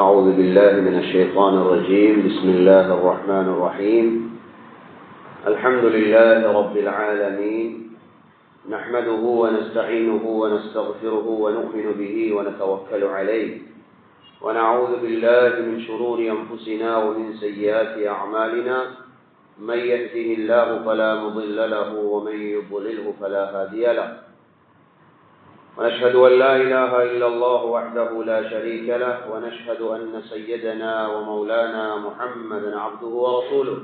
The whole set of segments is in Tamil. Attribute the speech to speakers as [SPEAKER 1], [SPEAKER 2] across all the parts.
[SPEAKER 1] أعوذ بالله من الشيطان الرجيم. بسم الله الرحمن الرحيم. الحمد لله رب العالمين، نحمده ونستعينه ونستغفره ونؤمن به ونتوكل عليه، ونعوذ بالله من شرور أنفسنا ومن سيئات أعمالنا، من يهده الله فلا مضل له ومن يضلله فلا هادي له، ونشهد أن لا إله إلا الله وحده لا شريك له، ونشهد أن سيدنا ومولانا محمدا عبده ورسوله.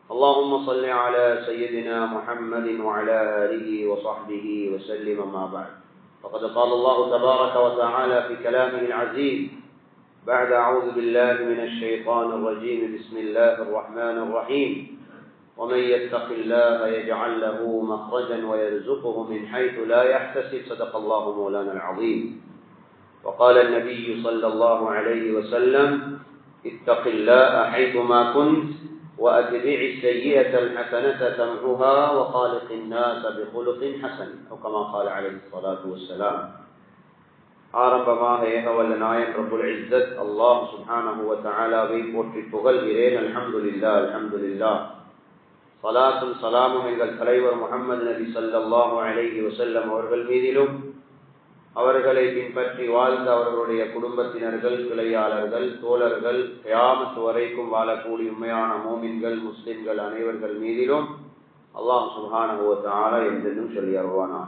[SPEAKER 1] اللهم صل على سيدنا محمد وعلى آله وصحبه وسلم. ما بعد، فقد قال الله تبارك وتعالى في كلامه العزيز بعد أعوذ بالله من الشيطان الرجيم: بسم الله الرحمن الرحيم. ومن يتق الله يجعل له مخرجا ويرزقه من حيث لا يحتسب. صدق الله مولانا العظيم. وقال النبي صلى الله عليه وسلم: اتق الله حيثما كنت وأتبع السيئة الحسنة تمحها وخالق الناس بخلق حسن، أو كما قال عليه الصلاة والسلام. ஆரம்பமாக ஏகவல்ல நாயன் ரப்புல் இஸ்ஸத் அல்லாஹ் சுப்ஹானஹு வ தஆலாவை போற்றி புகழ்கிறேன். அல்ஹம்துலில்லாஹ், அல்ஹம்துலில்லாஹ். ஸலாத்தும் ஸலாமும் எங்கள் தலைவர் முஹம்மது நபி ஸல்லல்லாஹு அலைஹி வஸல்லம் அவர்கள் மீதிலும், அவர்களை பின்பற்றி வாழ்ந்த அவர்களுடைய குடும்பத்தினர்கள், கிளையாளர்கள், தோழர்கள், கியாமத் வரைக்கும் வாழக்கூடிய உண்மையான மோமின்கள், முஸ்லிம்கள் அனைவர்கள் மீதிலும் அல்லாஹ் சுப்ஹானஹு வ தஆலா என்றென்றும் சொல்லி அருள்வானாக.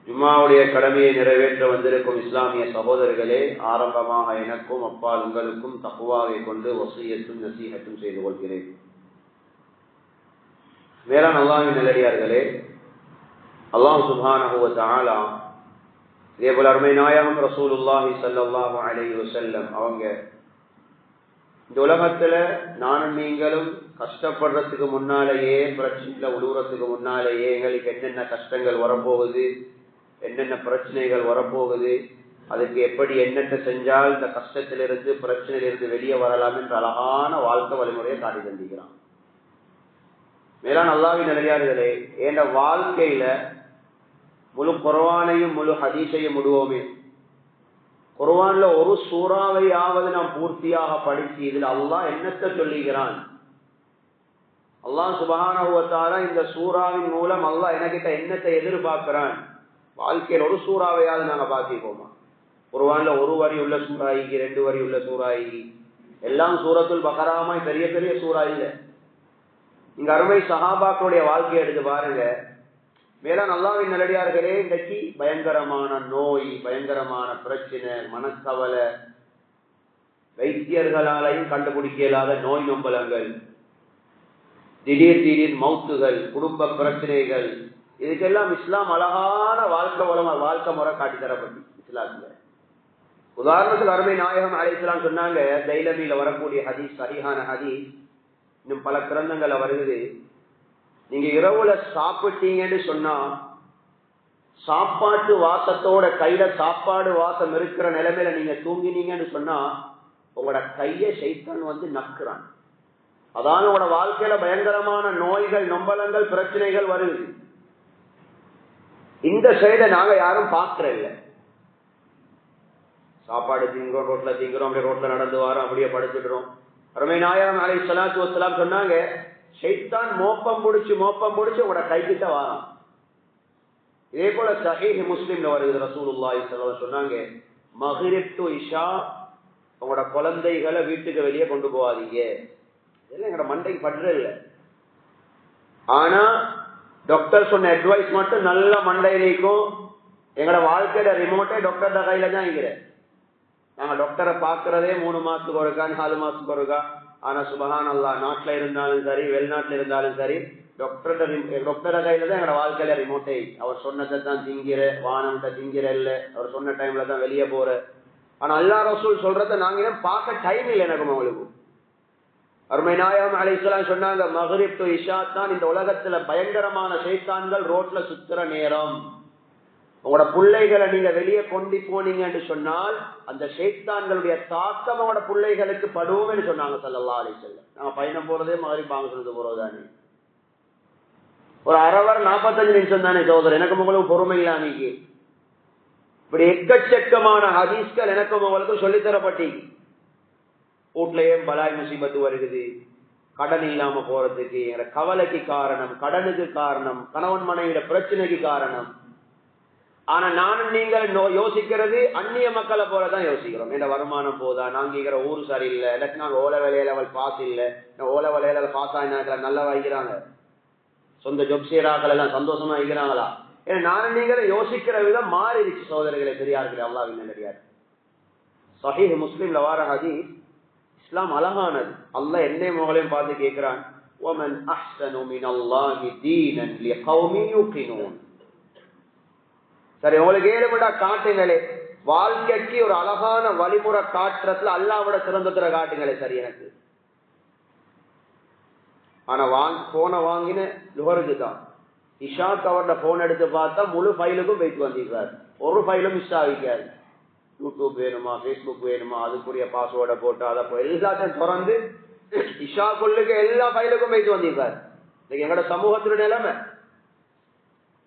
[SPEAKER 1] ஜும்மாவுடைய கடமையை நிறைவேற்ற வந்திருக்கும் இஸ்லாமிய சகோதரர்களே, ஆரம்பமாக எனக்கும் அப்பால் உங்களுக்கும் தக்வாவை கொண்டு வஸியத்தும் நசீஹத்தும் செய்து கொள்கிறேன். மேலான அல்லாஹ்வின் நல்லடியார்களே, அல்லாஹ் சுப்ஹானஹு வ தஆலா இதேபோல அருமை நாயகம் ரசூலுல்லாஹி ஸல்லல்லாஹு அலைஹி வஸல்லம் அவங்க இந்த உலகத்துல நானும் நீங்களும் கஷ்டப்படுறதுக்கு முன்னாலேயே, பிரச்சனையில உழுவுறதுக்கு முன்னாலேயே எங்களுக்கு என்னென்ன கஷ்டங்கள் வரப்போகுது, என்னென்ன பிரச்சனைகள் வரப்போகுது, அதுக்கு எப்படி என்னென்ன செஞ்சால் இந்த கஷ்டத்திலிருந்து பிரச்சனையிலிருந்து வெளியே வரலாம் என்ற அழகான வாழ்க்கை வழிமுறையை காட்டி தந்திக்கிறான். மேலான அல்லாஹ்வின் நல்லடியார்களே, என்ற வாழ்க்கையில முழு குர்ஆனையும் முழு ஹதீஸையும் முடுவோமே. குர்ஆன்ல ஒரு சூறாவையாவது நாம் பூர்த்தியாக படிச்சு இதில் அல்லாஹ் என்னத்தை சொல்லுகிறான், அல்லாஹ் சுப்ஹானஹு வ தஆலா இந்த சூறாவின் மூலம் அல்லாஹ் எனக்கிட்ட என்னத்தை எதிர்பார்க்கிறான், வாழ்க்கையில் ஒரு சூறாவையாவது நாங்க பார்த்திப்போமா? குர்ஆன்ல ஒரு வரி உள்ள சூறாய்க்கு, 2 வரி உள்ள சூறாய்க்கு, எல்லாம் சூரத்துல் பக்ராமாய் பெரிய பெரிய சூறா இல்லை. இங்க அருமை சஹாபாக்களுடைய வாழ்க்கையை எடுத்து பாருங்க. மேலான அல்லாஹ்வின் நல்லடியார்களே, இன்றைக்கு பயங்கரமான நோய், பயங்கரமான பிரச்சனை, மனக்கவலை, வைத்தியர்களாலையும் கண்டுபிடிக்க இயலாத நோய் நொம்பலங்கள், திடீர் மௌத்துகள், குடும்ப பிரச்சனைகள், இதுக்கெல்லாம் இஸ்லாம் அழகான வாழ்க்கை முறை காட்டி தரப்பட்டு இஸ்லாத்துல. உதாரணத்துக்கு அருமை நாயகம் அலைஹிஸ்ஸலாம் சொன்னாங்க, தைலமியில வரக்கூடிய ஹதீஸ், சரியான ஹதீஸ், இன்னும் பல கிரந்தங்கள்ல வருகிறது. நீங்க இரவுல சாப்பிட்டீங்கன்னு சொன்னா, சாப்பாட்டு வாசத்தோட கையில சாப்பாடு வாசம் இருக்கிற நிலைமையில நீங்க தூங்கினீங்கன்னு சொன்னா, உங்களோட கையை ஷைத்தான் வந்து நக்குறான். அதான் உங்களோட வாழ்க்கையில பயங்கரமான நோய்கள், நொம்பலங்கள், பிரச்சனைகள் வருது. இந்த சைட நாங்க யாரும் பாக்குறதில்ல. சாப்பாடு திங்கிறோம், ரோட்ல திங்கிறோம், அப்படியே ரோட்ல நடந்து வரோம், அப்படியே படுத்துடுறோம். அருமை நாயகம் அலைஹிஸ்ஸலாத்து வஸ்ஸலாம் சொன்னாங்க, ஷைத்தான் மோப்பம் பிடிச்சு உங்களோட கைக்கிட்ட வாரான். இதே போல சஹீஹ் முஸ்லிம்ல வருகிறது, ரசூலுல்லாஹி ஸல்லல்லாஹு அலைஹி வஸல்லம் சொன்னாங்க, மக்ரிப் டு இஷா உங்களோட குழந்தைகளை வீட்டுக்கு வெளியே கொண்டு போகாதீங்க. இதெல்லாம் எங்களோட மண்டைக்கு படுறது இல்லை. ஆனா டாக்டர் சொன்ன அட்வைஸ் மட்டும் நல்ல மண்டையில இருக்கும். எங்களோட வாழ்க்கையோட ரிமோட்டே டாக்டர் கையில தான் இருக்கிறேன். நாங்க டாக்டரை பாக்குறதே 3 மாசத்துக்கு ஒருக்கா, 4 மாசத்துக்கு ஒருக்கா. ஆனா சுப்ஹானல்லாஹ், நாட்டுல இருந்தாலும் சரி, வெளிநாட்டுல இருந்தாலும் சரி, டாக்டர் கையில தான் எங்களோட வாழ்க்கையில ரிமோட்டே. அவர் சொன்னதை தான் திங்கிற, வானம்கிட்ட திங்கிற இல்ல, அவர் சொன்ன டைம்ல தான் வெளியே போற. ஆனா அல்லாஹ் ரசூல் சொல்றத நாங்க பார்க்க டைம் இல்லை எனக்கு உங்களுக்கு. அருமை நாயகம் அலைஹிஸ்ஸலாம் சொன்னாங்க, மக்ரிப் டு இஷா தான் இந்த உலகத்துல பயங்கரமான ஷைத்தான்கள் ரோட்ல சுத்துற நேரம். உங்களோட பிள்ளைகளை நீங்க வெளியே கொண்டு போனீங்கன்னு சொன்னால் அந்த ஷைத்தான்களுடைய தாக்கம் உங்களோட பிள்ளைகளுக்கு படுவோம்னு சொன்னாங்க ஸல்லல்லாஹு அலைஹி வஸல்லம். நாங்க பயணம் போறதே மக்ரிப் வாங்க சொல்றது போறதானே, ஒரு அரை வரை 45 நிமிஷம் தானே சோதரர், எனக்கு உங்களுக்கு பொறுமை இல்லை. அன்னைக்கு இப்படி எக்கச்சக்கமான ஹதீஸ்கள் எனக்கும் உங்களுக்கும் சொல்லித்தரப்பட்டி. வீட்லயே பலாய் முசீபத்து வருகிறது, கடன் இல்லாம போறதுக்கு, கவலைக்கு காரணம், கடனுக்கு காரணம், கணவன் மனைவியோட பிரச்சனைக்கு காரணம். ஆனா நானும் நீங்கள் யோசிக்கிறது அந்நிய மக்களை போலதான் யோசிக்கிறோம். என் வருமானம் போதா, நாங்க ஊரு சரியில்லை, இல்லாட்டி நாங்க ஓலை வேலையில பாஸ் இல்லை, ஓலை வேலையில பாஸ் ஆகினாக்களை நல்லா வைக்கிறாங்க, சொந்த ஜொப் செய்யறாக்கள் எல்லாம் சந்தோஷமா வைக்கிறாங்களா? ஏன்னா நானும் நீங்களே யோசிக்கிற விதம் மாறிடுச்சு சகோதரர்களே, பெரியார்களே, அல்லாஹ்வின் நல்லடியார். சஹீஹ் முஸ்லிம்ல வார ஹதீஸ், இஸ்லாம் அழகானது. அல்லாஹ் என்னை மகளையும் பார்த்து கேட்கிறான், وَمَنْ أَحْسَنُ مِنَ اللَّهِ دِينًا لِقَوْمٍ يُوقِنُونَ. சரி, உங்களுக்கு ஏழுபடா காட்டுங்களே, வாழ்க்கைக்கு ஒரு அழகான வழிமுறை காட்டுறதுல அல்லாஹ்வோட சிறந்ததுல காட்டுங்களே. சரி, எனக்கு ஆனா போன வாங்கின லுஹருக்கு தான் இஷாக்கு அவரோட போன் எடுத்து பார்த்தா முழு ஃபைலுக்கும் போயிட்டு வந்திருக்காரு, ஒரு ஃபைலும் மிஸ் ஆகிக்காரு. யூடியூப் வேணுமா, ஃபேஸ்புக் வேணுமா, அதுக்குரிய பாஸ்வேர்டை போட்டு அதை எல்லாத்தையும் திறந்து இஷாக்குள்ளுக்கு எல்லா ஃபைலுக்கும் போயிட்டு வந்திருக்காரு. இன்னைக்கு எங்களோட சமூகத்தினுடைய நிலைமை.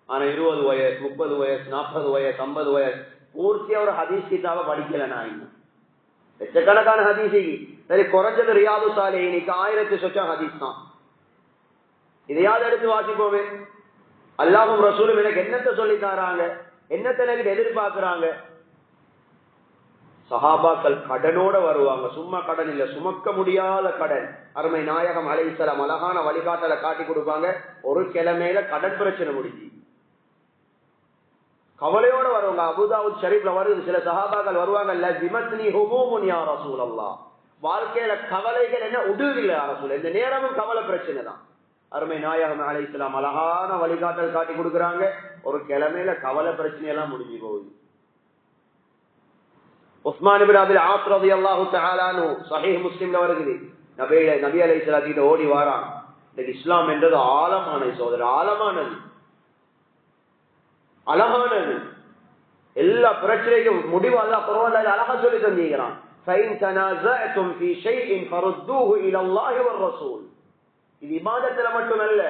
[SPEAKER 1] ஆனா 20 வயசு, 30 வயசு, 40 வயசு, 50 வயசு பூர்த்தியா ஒரு ஹதீஸ் கிதாபை படிக்கல. நான் இன்னும் லட்சக்கணக்கான ஹதீஸுக்கு சரி, குறைஞ்சது ரியாது சாலிஹீனுக்கு 1000 சொச்சம் ஹதீஸ் தான். இதையாவது எடுத்து வாசிப்போமே. அல்லாஹ்வும் ரசூலும் எனக்கு என்னத்தை சொல்லி தராங்க, என்னத்தை எனக்கு எதிர்பார்க்கிறாங்க. சஹாபாக்கள் கடனோட வருவாங்க, சும்மா கடன் இல்ல, சுமக்க முடியாத கடன். அருமை நாயகம் அலைஹிஸ்ஸலாம் அழகான வழிகாட்டலை காட்டி கொடுப்பாங்க. ஒரு கிழமையில கடன் பிரச்சனை முடிஞ்சு கவலையோட வருவாங்க. அபூதாவுத் ஷரீஃப்ல வருது, சில சஹாபாக்கள் வருவாங்க, லஸிமத்னி ஹுமூமுன் யா ரசூலல்லாஹ், வாழ்க்கையில கவலைகள் என்ன உடுவில்லை யா ரசூல், இந்த நேரமும் கவலை பிரச்சனை தான். அருமை நாயகம் அலைஹிஸ்ஸலாம் அழகான வழிகாட்டல் காட்டி கொடுக்குறாங்க. ஒரு கிழமையில கவலை பிரச்சனை எல்லாம் முடிஞ்சு போகுது. உஸ்மான் இப்னு அபில் ஆஸ் ரலியல்லாஹு தஆலா அன்ஹு ஸஹீஹ் முஸ்லிம்ல வருது, நபி அலைஹிஸ்ஸலாத்து கிட்ட ஓடி வாரான். இந்த இஸ்லாம் என்றது ஆழமானது சோதரர், ஆழமானது, அழகானது. எல்லா பிரச்சனைக்கும் முடிவு அல்லாஹ் குர்ஆன்ல அழகா சொல்லி தந்திருக்கிறான். ஃபைன் தனாஸஅதும் ஃபீ ஷைஇன் ஃபருத்தூஹு இலல்லாஹி வர் ரசூல். இது இபாதத்துல மட்டுமல்ல,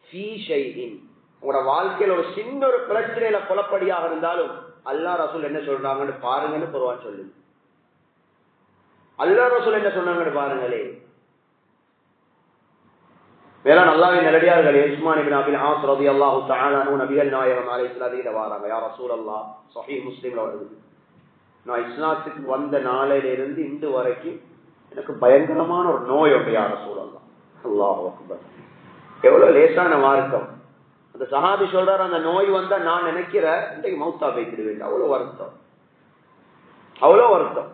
[SPEAKER 1] ஃபீ ஷைஇன், உங்களோட வாழ்க்கையில ஒரு சின்ன ஒரு பிரச்சனையில குழப்படியாக இருந்தாலும் அல்லாஹ் ரசூல் என்ன சொல்றாங்கன்னு பாருங்கன்னு குர்ஆன் சொல்லுது. அல்லாஹ் ரசூல் என்ன சொன்னாங்கன்னு பாருங்களே. வேளாண் அல்லாஹ்வின் நல்லடியார்களே, உஸ்மான் இப்னு அபில் ஆஸ் ரலியல்லாஹு தஆலா அன்ஹு நபிகள் நாயகம் அலைஹிஸ்ஸலாத்து கிட்ட வராங்க. யா ரசூலல்லாஹ், ஸஹீஹ் முஸ்லிம்ல வருது, நான் இஸ்லாத்துக்கு வந்த நாளையில இருந்து இன்று வரைக்கும் எனக்கு பயங்கரமான ஒரு நோய் உண்டு யா ரசூலல்லாஹ். அல்லாஹு அக்பர், எவ்வளவு லேசான மார்க்கம். அந்த சஹாபி சொல்றாரு, அந்த நோய் வந்தா நான் நினைக்கிறேன் இன்றைக்கு மௌத்தா போய்க்கிடுவேன், அவ்வளவு வருத்தம், அவ்வளவு வருத்தம்.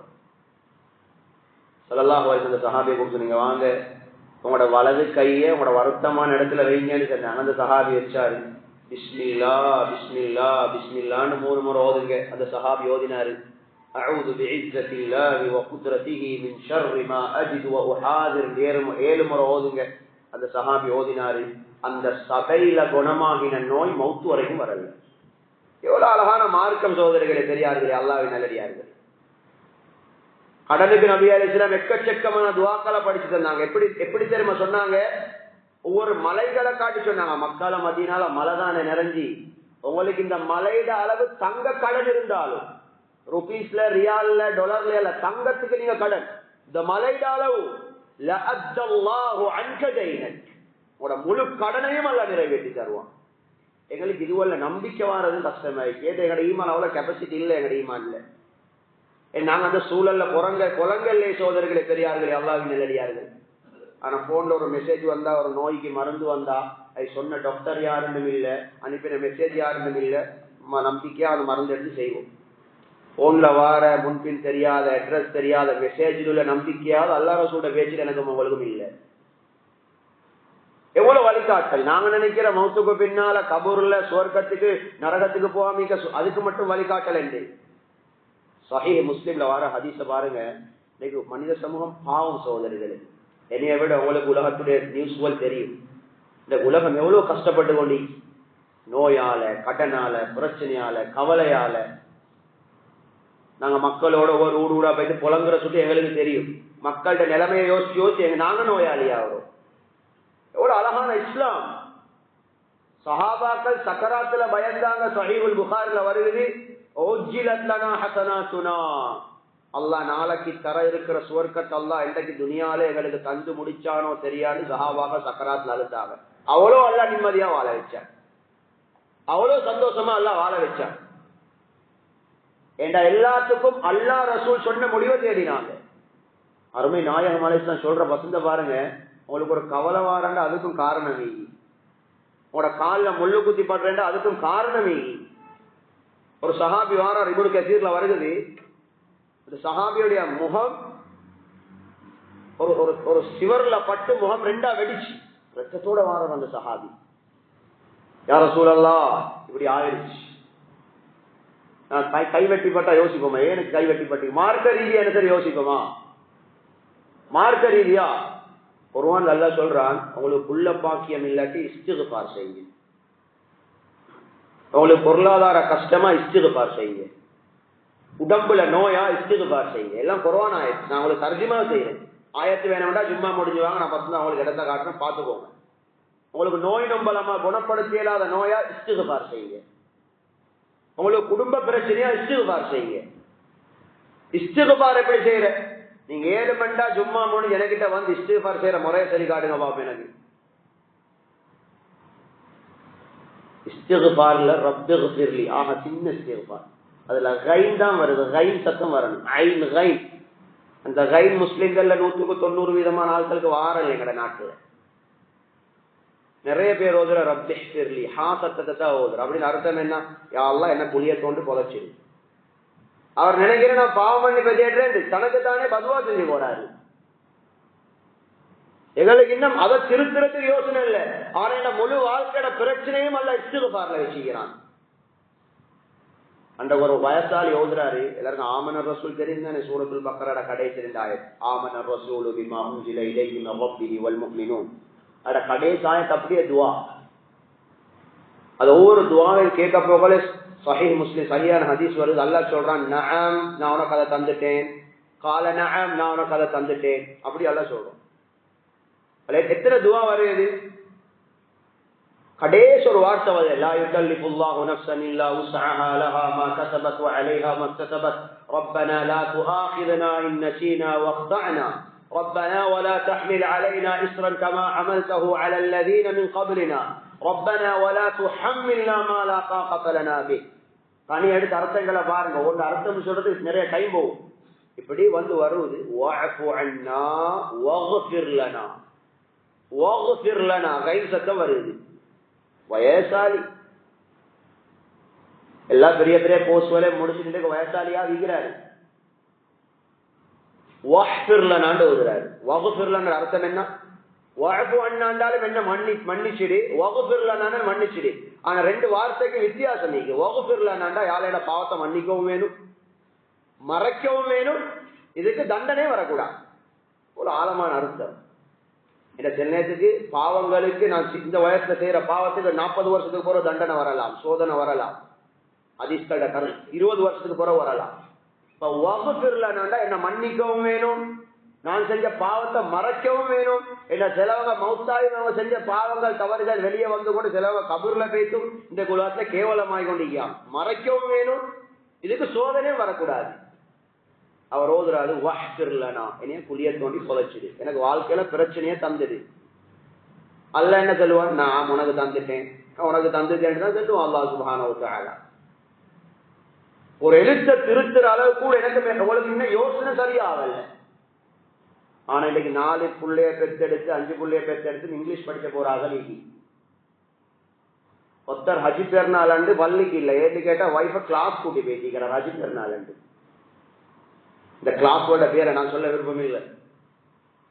[SPEAKER 1] ஸல்லல்லாஹு அலைஹி வஸல்லம் சஹாபியை கூப்பிட்டு, நீங்க வாங்க, உங்களோட வலது கையை உங்களோட வருத்தமான இடத்துல வைங்கன்னு சொன்னாங்க. அந்த சஹாபி வச்சாரு, பிஸ்மில்லா பிஸ்மில்லா பிஸ்மில்லான்னு 3 முறை ஓதுங்க. அந்த சஹாபி ஓதினாரு, அஊது பிஇஸ்ஸத்தில்லாஹி வ குத்ரத்திஹி மின் ஷர்ரி மா அஜிது வ உஹாதிர், 7 முறை ஓதுங்க. அந்த சஹாபி ஓதினாரு. அந்த சபையில குணமாகின நோய் மௌத்து வரைக்கும் வரல. எவ்வளவு அழகான மார்க்கம் சோதரிகளே, பெரியார்களே, அல்லாஹ்வின் நல்லடியார்களே. கடனுக்கு நபி அலைஹிஸ்ஸலாம் எக்கச்சக்கமான துஆக்களை படிச்சு தந்தாங்க. எப்படி தெரியுமா சொன்னாங்க? ஒவ்வொரு மலைகளை காட்டி சொன்னாங்க. மக்கால மதீனால மலை தானே நிறைஞ்சி, உங்களுக்கு இந்த மலையிட அளவு தங்க கடன் இருந்தாலும், ருபீஸ்ல, ரியால்ல, டாலர்ல இல்ல, தங்கத்துக்கு நீங்க கடன், இந்த மலையிட அளவு லஅத்தல்லாஹு அன்க தைனக், உங்களோட முழு கடனையும் அல்லாஹ் நிறைவேற்றி தருவான். எங்களுக்கு இதுவல்ல நம்பிக்கை வாரது கஷ்டமாயிருக்கு. எங்களோட ஈமான் அவ்வளவு கெப்பாசிட்டி இல்லை, எங்களோட ஈமான் இல்லை. நாங்க அந்த சூழல்ல குரங்கல்லே சோதர்களே, பெரியார்களே, அல்லாஹ்வின் நல்லடியார்கள். ஆனா போன்ல ஒரு மெசேஜ் வந்தா, ஒரு நோய்க்கு மருந்து வந்தா, அது சொன்ன டாக்டர் யாருன்னு இல்ல, அனுப்பின மெசேஜ் யாருன்னு இல்ல, நம்பிக்கையா அந்த மருந்து எடுத்து செய்வோம். போன்ல வார முன்பின் தெரியாத, அட்ரஸ் தெரியாத மெசேஜில் உள்ள நம்பிக்கையாவது அல்லாஹ் ரசூலுடைய பேச்சில் எனக்கும் உங்களுக்கும் இல்லை. எவ்வளவு வழிகாட்டல். நாங்க நினைக்கிற மௌத்துக்கு பின்னால கபூர்ல சுவர்க்கத்துக்கு நரகத்துக்கு போகாம அதுக்கு மட்டும் வழிகாட்டல் என்று. சஹீஹ் முஸ்லிம்ல வர ஹதீஸ பாருங்க. இன்னைக்கு மனித சமூகம் பாவம் சோதரிகளே. என்னைய விட உங்களுக்கு உலகத்துடைய நியூஸ்கள் தெரியும். இந்த உலகம் எவ்வளவு கஷ்டப்பட்டு கொண்டு, நோயால, கடனால, பிரச்சனையால, கவலையால. நாங்க மக்களோட ஒரு ஊடா போயிட்டு புலங்குற சுட்டு எங்களுக்கு தெரியும். மக்கள்கிட்ட நிலைமையை யோசிச்சு யோசிச்சு நாங்க நோயாளியா வரும். எவ்வளவு அழகான இஸ்லாம். சஹாபாக்கள் சக்கராத்துல பயந்தாங்க. சஹீஹுல் புகாரில வருகிறது, உஜ்ஜிலத் லனா ஹஸனாத்துனா, அல்லாஹ் நாளைக்கு தர இருக்கிற சுவர்க்கத்தை அல்லாஹ் இன்றைக்கு துனியாலே எங்களுக்கு தந்து முடிச்சானோ தெரியாது. சஹாபாக சக்கராத்ல அழுத்தாங்க. அவ்வளோ அல்லாஹ் நிம்மதியா வாழ வச்சான், அவ்வளோ சந்தோஷமா அல்லாஹ் வாழ வச்சான். ஏண்டா எல்லாத்துக்கும் அல்லாஹ் ரசூல் சொன்ன முடிவை தேடினாங்க. அருமை நாயகம் அலைஹிஸ்ஸலாம் சொல்ற வசந்த பாருங்க, உங்களுக்கு ஒரு கவலை வாரண்டா அதுக்கும் காரணம் நீ, உங்களோட காலில் முள்ளு குத்தி படுறேன்டா அதுக்கும் காரணம் நீ. ஒரு சஹாபி வாரார், இப்னு கஸீர்ல வருகிறது, இந்த சஹாபியுடைய முகம் ஒரு சிவர்ல பட்டு முகம் ரெண்டா வெடிச்சு ரத்தத்தோட வாரார் அந்த சஹாபி. யா ரசூலல்லாஹ் இப்படி ஆயிடுச்சு, கைவெட்டிப்பட்டா யோசிப்போமா, ஏனுக்கு கைவெட்டிப்பட்டு மார்க்க ரீதியா என்ன சரி யோசிப்போமா? மார்க்க ரீதியா குர்ஆன் அல்லாஹ் சொல்றான், உங்களுக்கு புள்ள பாக்கியம் இல்லாட்டி இஸ்திக்ஃபார் செய்யுங்க, உங்களுக்கு பொருளாதார கஷ்டமா இஸ்திக்ஃபார் செய்யுங்க, உடம்புல நோயா இஸ்திக்ஃபார் செய்யுங்க. எல்லாம் குர்ஆன் ஆயத்து, நான் உங்களுக்கு தர்ஜுமா செய்யறேன். ஆயத்து வேணும்னா ஜும்மா முடிஞ்சு வாங்க, நான் பத்து அவங்களுக்கு இடத்த காட்டுறேன், பார்த்துக்கோங்க. உங்களுக்கு நோய் நம்பலமா குணப்படுத்த இயலாத நோயா இஸ்திக்ஃபார் செய்யுங்க, உங்களுக்கு குடும்ப பிரச்சனையா இஸ்திக்ஃபார் செய்யுங்க. இஸ்திக்ஃபார் எப்படி செய்யற? நீங்க 7 மண்டா ஜும்மா முடிஞ்சு எனக்கிட்ட வந்து இஸ்திக்ஃபார் செய்யற முறையை சரி காட்டுங்க பாப்போம். எனக்கு இஸ்திக்ஃபார்ல ரப்பிக்ஃபிர்லி ஆக சின்ன இஸ்திக்ஃபார், அதுல கைன் தான் வருது, கைன் சத்தம் வரணும், ஐன் கைன். அந்த கைன் முஸ்லிம்கள்ல 100% ஆட்களுக்கு வாரம் எங்கட நாட்டுல நிறைய பேர் ஓதுற ரப்பிக்ஃபிர்லி ஹா சத்தத்தை தான் ஓதுற. அப்படின்னு அர்த்தம் என்ன? யா அல்லாஹ் என்ன புளிய தோண்டு புதைச்சிரு. அவர் நினைக்கிறேன் நான் பாவம் பண்ணி பேசுறேன், தனக்கு தானே பதுவா செஞ்சு போறாரு. எங்களுக்கு இன்னும் அதை திருத்துறதுக்கு யோசனை இல்லை. ஆனா என்ன முழு வாழ்க்கையோட பிரச்சனையும் அல்ல இஸ்திக்ஃபார்ல வச்சுக்கிறான். அந்த ஒரு வயசால் யோதுறாரு, எல்லாருக்கும் ஆமனர் ரசூல் தெரிந்தானே, சூரத்துல் பக்கரோட கடைசி 2 ஆயத், ஆமனர் ரசூலு பிமா உன்சில இலைஹி மின் ரப்பிஹி வல் முஃமினூன். அட கடைசி ஆயத் அப்படியே துஆ. அது ஒவ்வொரு துஆவையும் கேட்க போகல சஹீஹ் முஸ்லிம் சரியான ஹதீஸ் வருது. அல்லாஹ் சொல்றான், நஅம் நான் உனக்கு அதை தந்துட்டேன், கால நஅம் நான் உனக்கு அதை தந்துட்டேன், அப்படி அல்லாஹ் சொல்றான். எத்தனை துஆ வருது? கடைசி ஒரு வார்த்தை வருது, லா யுகல்லிஃபுல்லாஹு நஃப்ஸன் இல்லா உஸ்அஹா லஹா மா கஸபத் வ அலைஹா மா இக்தஸபத் ரப்பனா லா துஆகிதுனா இன் நஸீனா வ அக்தஅனா ரப்பனா வ லா தஹ்மில் அலைனா இஸ்ரன் கமா ஹமல்தஹு அலா அல்லதீன மின் கப்லினா ரப்பனா வ லா துஹம்மில்னா மா லா தாகத லனா பிஹ். தனி எடுத்து அர்த்தங்களை பாருங்க, ஒன்று அர்த்தம் சொல்றது நிறைய டைம் போகும். இப்படி வந்து வருவது வஅஃபு அன்னா வக்ஃபிர் லனா, வக்ஃபிர் லனா கைன் சத்தம் வருது. வயசாலி எல்லாம் பெரிய பெரிய போஸ்ட் வேலை முடிச்சுட்டு வயசாலியா விக்கிறாரு. வஹ்ஃபிர் லனான்னு ஓதுறாரு. வக்ஃபிர் லனா அர்த்தம் என்ன? வஅஃபு அன்னாண்டாலும் என்ன மன்னிச்சிடு, வக்ஃபிர் லனான்னு மன்னிச்சிடு. ஆனா 2 வார்த்தைக்கு வித்தியாசம் இருக்கு. வக்ஃபிர் லனாண்டா யாரோட பாவத்தை மன்னிக்கவும் வேணும், மறைக்கவும் வேணும், இதுக்கு தண்டனை வரக்கூடாது. ஒரு ஆழமான அர்த்தம். இந்த சென்னையத்துக்கு பாவங்களுக்கு நான் இந்த வயசுல செய்யற பாவத்துக்கு 40 வருஷத்துக்கு போற தண்டனை வரலாம், சோதனை வரலாம், அதிஷ்ட கருத்து 20 வருஷத்துக்கு போற வரலாம். இப்ப வக்ஃபிர் லனாண்டா என்ன மன்னிக்கவும் வேணும், நான் செஞ்ச பாவத்தை மறைக்கவும் வேணும். என்ன சிலவங்க மௌத்தாயி அவங்க செஞ்ச பாவங்கள் தவறுகள் வெளியே வந்து கொண்டு சிலவங்க கபூர்ல பேசும் இந்த குலத்துல கேவலமாய் கொண்டிருக்கான், மறைக்கவும் வேணும், இதுக்கு சோதனையும் வரக்கூடாது. அவர் ஓதுறாரு, வஹ்ஃபிர் லனா என்னைய புளிய தோண்டி புதைச்சிடு, எனக்கு வாழ்க்கையில பிரச்சனையே தந்துடு. அல்லாஹ் என்ன சொல்லுவான்? நான் உனக்கு தந்துட்டேன், உனக்கு தந்துட்டேன்னு தான் சொல்லுவான் அல்லாஹ் சுப்ஹானஹு வ தஆலா. ஒரு எழுத்த திருத்துற அளவு கூட எனக்கு உங்களுக்கு இன்னும் யோசனை சரியாகல. ஆனா இன்னைக்கு 4 புள்ளைய பெற்றெடுத்து 5 புள்ளைய பெற்றெடுத்து இங்கிலீஷ் படிக்க போறாங்க. நீக்கி ஒருத்தர் ஹஜ் பெருநாள் பள்ளிக்கு இல்லை, ஏன்னு கேட்டா வைஃப கிளாஸ் கூட்டி பேசிக்கிறார் ஹஜ் பெருநாள். இந்த கிளாஸோட பேரை நான் சொல்ல விருப்பமே இல்லை,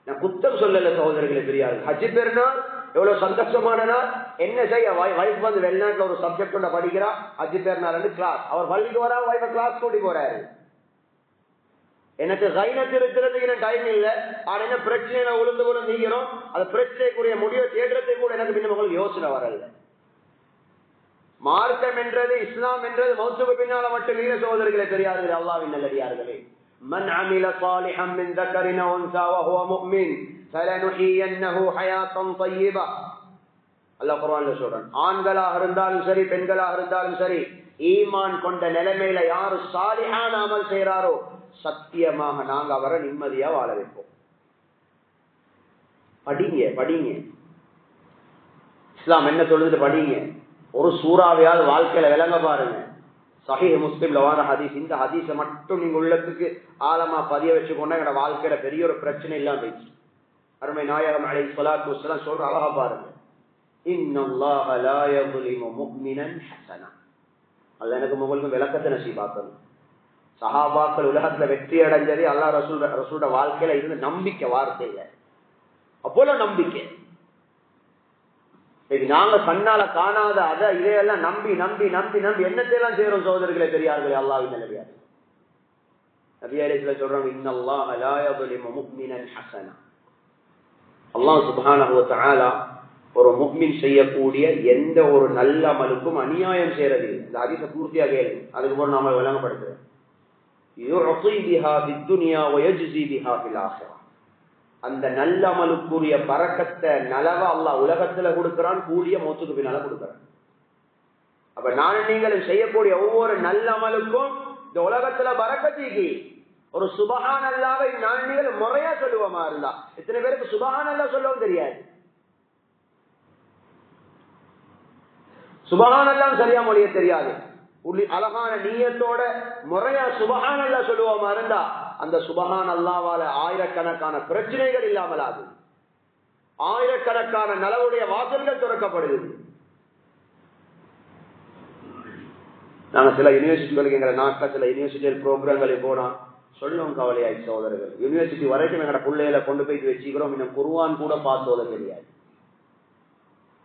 [SPEAKER 1] நான் குத்தம் சொல்லல சகோதரர்களை பெரியாரு. ஹஜ் பெருநாள் எவ்வளவு சந்தோஷமான நாள். என்ன செய்ய, வைஃப் வந்து வெளிநாட்டுல ஒரு சப்ஜெக்ட் கொண்ட படிக்கிறா, ஹஜ் பெருநாள் கிளாஸ், அவர் பள்ளிக்கு வரா, வைஃப கிளாஸ் கூட்டி போறாரு. எனக்கு கைனத்து இருக்கிறதுக்கு டைம் இல்லை. ஆனா என்ன பிரச்சனை உளுந்து கூட நீங்கிறோம், அது பிரச்சனைக்குரிய முடிவை தேடுறதுக்கு கூட எனக்கு பின்ன உங்களுக்கு யோசனை வரல. மார்க்கம் என்றது, இஸ்லாம் என்றது மௌத்துக்கு பின்னால மட்டும் இல்ல சகோதரர்களே பெரியார்களே, அல்லாஹ்வின் நல்லடியார்களே. من عمل صالحا من ذكر أو أنثى وهو مؤمن فلنحيينه حياة طيبة. அல்லாஹ் குர்ஆன்ல சொல்றான், ஆண்களாக இருந்தாலும் சரி பெண்களாக இருந்தாலும் சரி ஈமான் கொண்ட நிலைமையில யாரு சாலிஹான அமல் செய்யறாரோ சத்தியமாக நாங்க அவரை நிம்மதியா வாழ வைப்போம். படிங்க இஸ்லாம் என்ன சொல்லுது படிங்க. ஒரு சூறாவையாவது வாழ்க்கையில விளங்க பாருங்க. சஹீஹ் முஸ்லிம்ல வார ஹதீஸ். இந்த ஹதீஸை மட்டும் நீங்க உள்ளத்துக்கு ஆழமா பதிய வச்சுக்கொண்டா எங்களோட வாழ்க்கையில பெரிய ஒரு பிரச்சனை இல்லாம போயிடுச்சு. அருமை நாயகம் அலைஹிஸ்ஸலாத்து வஸ்ஸலாம் சொல்ற அழகா பாருங்க. இன்னல்லாஹ லா யظ்லிமு முஃமினன் ஹஸனா. அல்லாஹ் எனக்கு உங்களுக்கு விளக்கத்தை நசீபாக்கணும். சஹாபாக்கள் உலகத்துல வெற்றி அடைஞ்சது அல்லாஹ் ரசூலோட வாழ்க்கையில இருந்த நம்பிக்கை வார்த்தையில அப்போல நம்பிக்கை. நாங்க கண்ணால காணாத அதை இதையெல்லாம் நம்பி நம்பி நம்பி நம்பி என்னத்தையெல்லாம் செய்யறோம் சகோதரர்களே பெரியார்களே. அல்லாஹ்வின் நல்லடியார் நபி அலைஹிஸ்ஸலாம் சொல்றாங்க இன்னல்லாஹ லா யظ்லிமு முஃமினன் ஹஸனா. அல்லாஹ் சுப்ஹானஹு வ தஆலா ஒரு முஃமின் செய்யக்கூடிய எந்த ஒரு நல்ல அமலுக்கும் அநியாயம் செய்யறது இல்லை. இந்த ஹதீஸை பூர்த்தியாக கேளுங்க. அதுக்கு போல நாம விளங்கப்படுத்துறோம். யுஅதி பிஹா ஃபித்துன்யா வ யஜ்ஸி பிஹா ஃபில் ஆখিরাহ. அந்த நல்ல அமலுக்குரிய பரக்கத்தை நலவ அல்லாஹ் உலகத்துல கொடுக்கிறான், கூலிய மௌத்துக்கு பின்னால கொடுக்கிறான். அப்ப நான் நீங்களும் செய்யக்கூடிய ஒவ்வொரு நல்ல அமலுக்கும் இந்த உலகத்துல பரக்கத்திக்கு ஒரு சுபஹானல்லாஹ்வை நான் நீங்கள் முறையா சொல்லுவோமா இருந்தா எத்தனை பேருக்கு சுபஹானல்லாஹ் சொல்லவும் தெரியாது. சுபஹானல்லாஹ் சரியா மொழிய தெரியாது. அழகான நீயத்தோட முறையா சுபஹானல்லாஹ் சொல்லுவோமா இருந்தா அந்த சுபஹானல்லாஹ்வால ஆயிரக்கணக்கான பிரச்சனைகள் இல்லாமலாது, ஆயிரக்கணக்கான நலவுடைய வாசல்கள் திறக்கப்படுது. நாங்க சில யூனிவர்சிட்டிகளுக்கு எங்களை நாட்டில் சில யூனிவர்சிட்டியல் ப்ரோக்ராம்களுக்கு போனா சொல்லும் கவலையாய் சோதரர்கள். யூனிவர்சிட்டி வரைக்கும் எங்களோட பிள்ளைகளை கொண்டு போயிட்டு வச்சுக்கிறோம். இன்னும் குர்ஆன் கூட பார்த்தோத தெரியாது.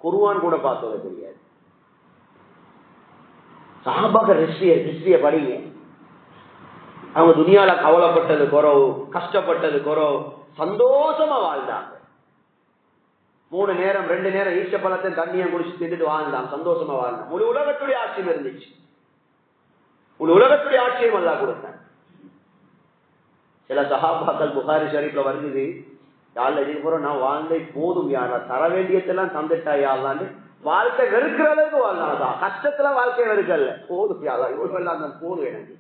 [SPEAKER 1] குர்ஆன் கூட பார்த்தோத தெரியாது. சஹாபாக்கள் ஹிஸ்டரிய படிங்க. அவங்க துனியால கவலைப்பட்டது குறவு, கஷ்டப்பட்டது குறவு, சந்தோஷமா வாழ்ந்தாங்க. 3 நேரம் 2 நேரம் ஈச்ச பழத்தை தண்ணியை குடிச்சு தின்னுட்டு வாழ்ந்தாங்க, சந்தோஷமா வாழ்ந்தாங்க. முழு உலகத்துடைய ஆட்சியம் இருந்துச்சு. முழு உலகத்துடைய ஆட்சியம் அல்லாஹ் கொடுத்தாங்க. சில சஹாபாக்கள் புகாரி ஷரீஃப்ல வருது, யாழ்ல இதுக்கு போறோம் நான் வாழ்ந்தே போதும் யாரா தர வேண்டியதெல்லாம் தந்துட்டா யாழ்லான்னு வாழ்க்கை வெறுக்கிற அளவுக்கு வாழ்ந்தாங்க. கஷ்டத்துல வாழ்க்கை வெறுக்கல, போதும் யாரா இவ்வளவு எல்லாம் போதும் எனக்கு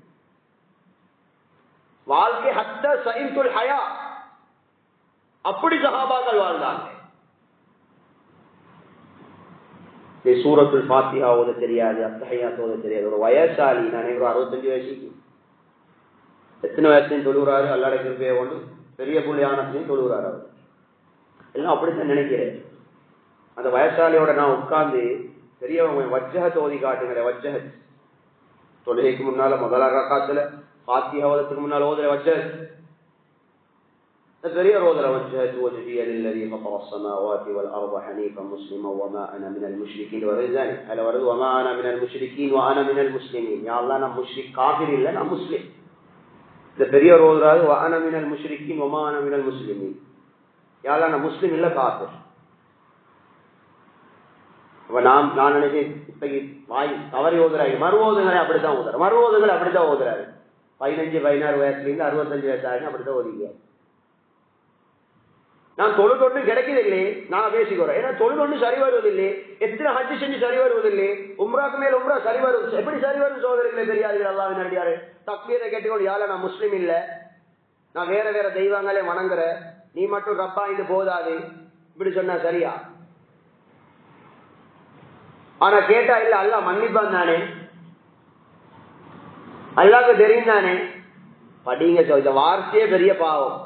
[SPEAKER 1] வாழ்க்கை ஹத்த சைன்துல் ஹயா. அப்படி சஹாபாக்கள் வாழ்ந்தாங்க. சூரத்துல் ஃபாத்திஹா ஓத தெரியாது, அத்தஹியாத் ஓத தெரியாது. ஒரு வயசாளி, நான் 65 வயசுக்கு எத்தனை வயசுலையும் தொழுகிறாரு. அல்லாஹ் கிருபையை கொண்டு பெரிய புள்ளியானத்தையும் தொழுகிறாரு. அவர் எல்லாம் அப்படித்தான் நினைக்கிறேன். அந்த வயசாளியோட நான் உட்கார்ந்து பெரியவங்க வஜ்ஜஹத் ஓதி காட்டுங்கிற வஜ்ஜஹத் தொழுகைக்கு முன்னால முதல் ரக்காத்துல ஃபாத்திஹா ஓதத்துக்கு முன்னால ஓதுற வஜ்ஜஹத் பெரிய ஓதுற வஜ்ஜஹத் வஜ்ஹிய லில்லதி ஃபதர السماوات والارض حنيفا مسلما وما انا من المشركين ورزاني على ورد وما انا من المشركين وانا من المسلمين. யா அல்லாஹ் நான் முஷ்ரிக் காஃபிர் இல்ல, நான் முஸ்லிம். இந்த பெரிய ஓதுறாரு وانا من المشركين وما انا من المسلمين. யா அல்லாஹ் நான் முஸ்லிம் இல்ல, காஃபிர். நான் நினைச்சேன் வாய் தவறி ஓதுறாரு. மறுவோதுகளை அப்படித்தான் ஓதுறாரு. மறுவோதுகளை அப்படித்தான் ஓதுறாரு. 15 16 வயசுல இருந்து 65 வயசு ஆகுது அப்படித்தான் ஓதிக்க. நான் தொழுதொன்று கிடைக்கிறது இல்லையே, நான் பேசிக்கிறோம். ஏன்னா தொழுதொன்று சரி வருவதில்லை. எத்தனை ஹஜ் செஞ்சு சரி வருவதில்லை. உம்ராக்கு மேல் உம்ரா சரி வரும். எப்படி சரி வரும் சோதரிகளே தெரியாது. அல்லாஹ்வின் நல்லடியாரே, தக்பீரை கேட்டுக்கொண்டு யார நான் முஸ்லீம் இல்ல, நான் வேற வேற தெய்வங்களே வணங்குற, நீ மட்டும் ரப்பா இது போதாது இப்படி சொன்னா சரியா? ஆனா கேட்டா இல்ல அல்லாஹ் மன்னிப்பான் தானே, அல்லாஹ்க்கு தெரியும் தானே. படிங்க. இந்த வார்த்தையே பெரிய பாவம்.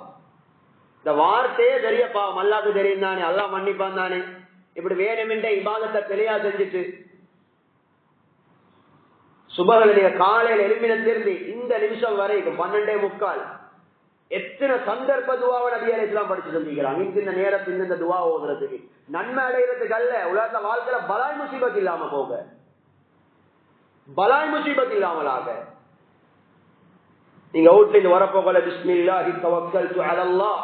[SPEAKER 1] இந்த வார்த்தையே பெரிய பாவம். அல்லாஹ்க்கு தெரியும் தானே, அல்லாஹ் மன்னிப்பான் தானே. இப்படி வேணுமென்ற இபாதத்தை தெளிவா செஞ்சுட்டு சுபகளுடைய காலையில் எழுப்பினத்திலிருந்து இந்த நிமிஷம் வரைக்கும் 12:45 எத்தனை சந்தர்ப்ப துவாவை நபி அலைஹிஸ்ஸலாம் படிச்சு செஞ்சுக்கிறாங்க. இந்த நேரத்தில் இந்த துவா ஓதுறதுக்கு நன்மை அடைகிறதுக்கு அல்ல, உலகத்துல வாழ்க்கையில பலாய் முசீபத் இல்லாம போக, பலாய் முசீபத் இல்லாமலாக. நீங்க வீட்டுல இருந்து வரப்போகல பிஸ்மில்லாஹி தவக்கல்து அலல்லாஹ்.